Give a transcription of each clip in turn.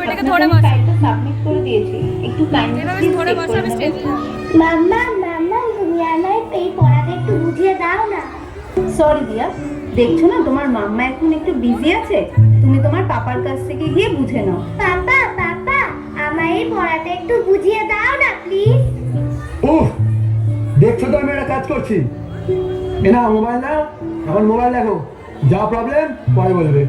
এটাকে ধরে বস। ফাইলটা সাবমিট করে দিয়েছি, একটু কাইন্ডলি এভাবে ধরে বস, আমি স্টেজ মাম্মা মাম্মা তুমি আমায় এই পড়াটা একটু বুঝিয়ে দাও না। সরি দিয়া, দেখছো না তোমার মাম্মা এখন একটু বিজি আছে, তুমি তোমার পাপার কাছ থেকে গিয়ে বুঝে নাও। পাপা পাপা আমায় এই পড়াটা একটু বুঝিয়ে দাও না প্লিজ। উফ, দেখছো তো আমি একটা কাজ করছি। এ না মোবাইল নাও, এখন মোবাইল দেখো, যা প্রবলেম পরে বলবে।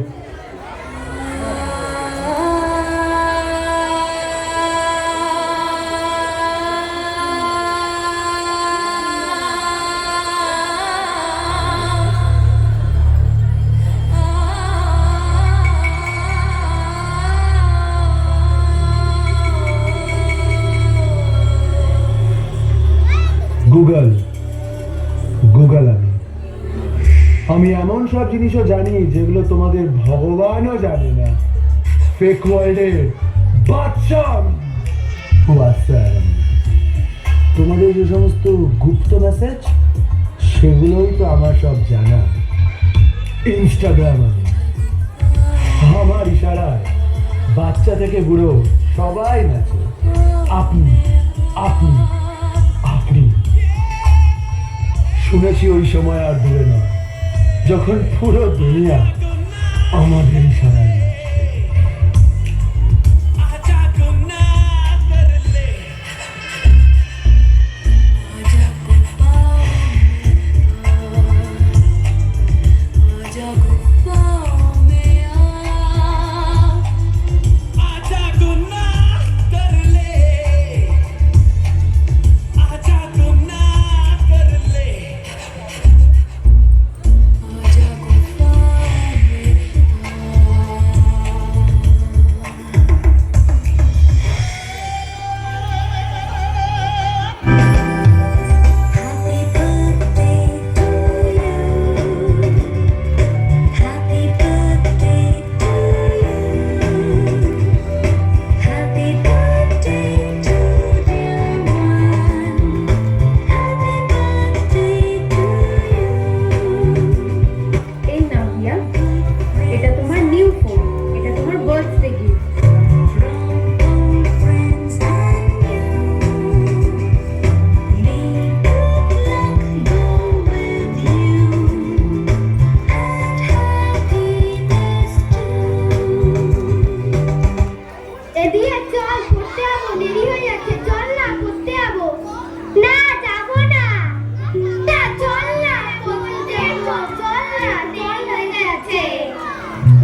গুগল গুগল আমি এমন সব জিনিসও জানি যেগুলো তোমাদের ভগবানও জানে না। ফেক ওয়ার্ল্ডের বাচ্চা তোমাদের যে সমস্ত গুপ্ত মেসেজ, সেগুলোই তো আমার সব জানা। ইনস্টাগ্রাম আমার ইশারায় বাচ্চা থেকে বুড়ো সবাই নাচে আপনি আপনি আপনি। শুনেছি ওই সময় আর দূরে নয়, যখন পুরো দুনিয়া আমাদের ইশারায় নাচবে।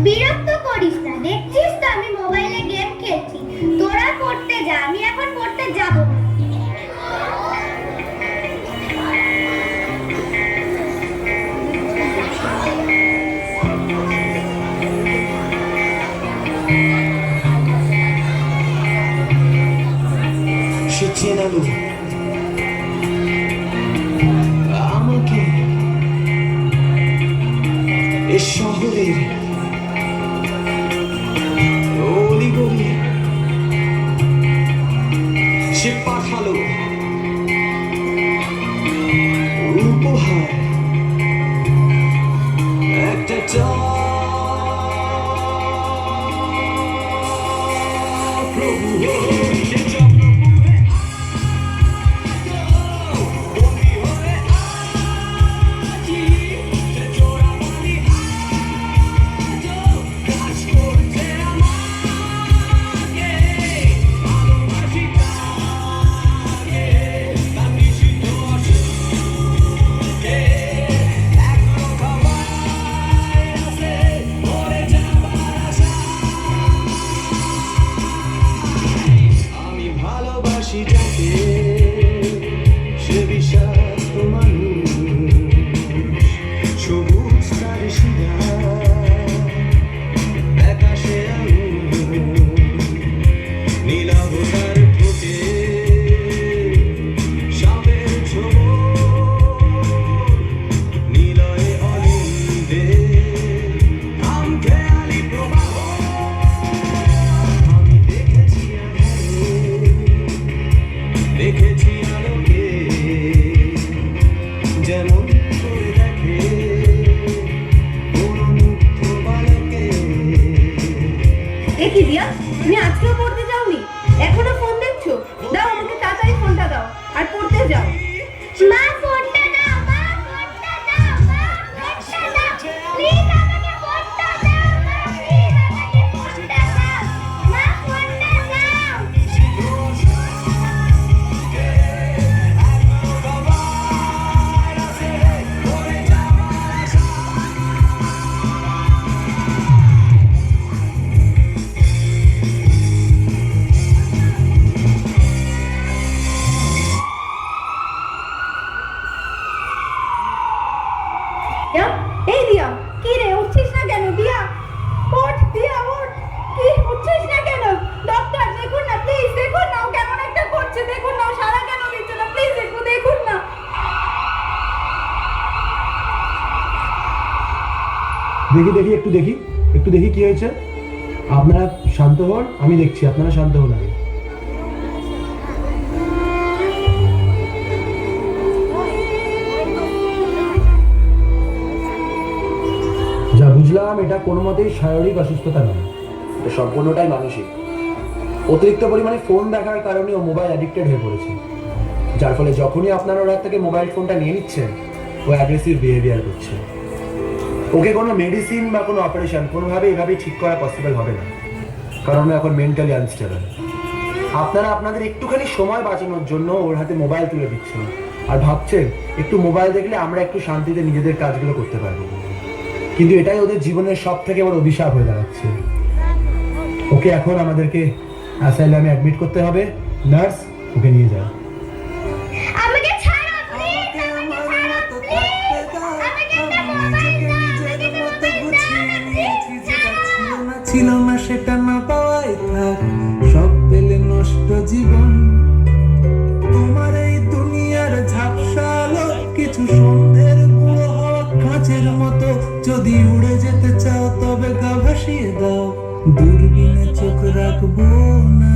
বিরক্ত করিস না, দেখছিস তো আমি মোবাইলে গেম খেলছি। তোরা পড়তে যা, আমি এখন পড়তে যাব। সে চেনালো আমাকে এ শহরের অলিগলি। সে পাঠালো উপহার একটা প্রভু। তুমি আজকেও পড়তে যাওনি? এখনো ফোন দেখছো? দাও আমাকে তাড়াতাড়ি ফোনটা দাও আর পড়তে যাও। মা ফোনটা দাও, মা ফোনটা দাও, মা ফোনটা দাও, প্লিজ আমাকে ফোনটা দাও, মা প্লিজ আমাকে ফোনটা দাও, মা ফোনটা দাও। দিয়া, এই দিয়া, কি রে উঠছিস না কেন? দিয়া ওঠ, দিয়া ওঠ, কি উঠছিস না কেন? ডক্টর দেখুন না প্লিজ, দেখুন না ও কেমন একটা করছে, দেখুন না ও সারা কেন দিচ্ছে না, প্লিজ একটু দেখুন না। দেখি একটু দেখি কি হয়েছে। আপনারা শান্ত হন, আমি দেখছি, আপনারা শান্ত হন আগে। যা বুঝলাম এটা কোনো মতেই শারীরিক অসুস্থতা নয়, এটা সম্পূর্ণটাই মানসিক। অতিরিক্ত পরিমাণে ফোন দেখার কারণে ও মোবাইল অ্যাডিক্টেড হয়ে পড়েছে, যার ফলে যখনই আপনারা ওর হাত থেকে মোবাইল ফোনটা নিয়ে নিচ্ছেন ও অ্যাগ্রেসিভ বিহেভিয়ার করছে। ওকে কোনো মেডিসিন বা কোনো অপারেশন কোনোভাবে এভাবেই ঠিক করা পসিবল হবে না, কারণ ও এখন মেন্টালি আনস্টেবল। আপনারা আপনাদের একটুখানি সময় বাঁচানোর জন্য ওর হাতে মোবাইল তুলে দিচ্ছেন আর ভাবছেন একটু মোবাইল দেখলে আমরা একটু শান্তিতে নিজেদের কাজগুলো করতে পারবো, কিন্তু এটাই ওদের জীবনের সব থেকে বড় অভিশাপ হয়ে দাঁড়াচ্ছে। ওকে এখন আমাদেরকে অ্যাসাইলামে অ্যাডমিট করতে হবে। নার্স, ওকে নিয়ে যাও। আমাকে ছাড়ো প্লিজ, আমাকে ছাড়ো প্লিজ, আমাকে একটা মোবাইল দাও, আমাকে একটা মোবাইল দাও না প্লিজ, ছাড়ো। ছিল না সেটা না পাওয়াই থাক, সব পেলে নষ্ট জীবন। তোমার এই দুনিয়ার ঝাপসা আলো কিছু সন্ধ্যের গুঁড়ো হওয়া কাঁচের মতো, যদি উড়ে যেতে চাও তবে গা ভাসিয়ে দাও, দূরবীনে চোখ রাখবো না।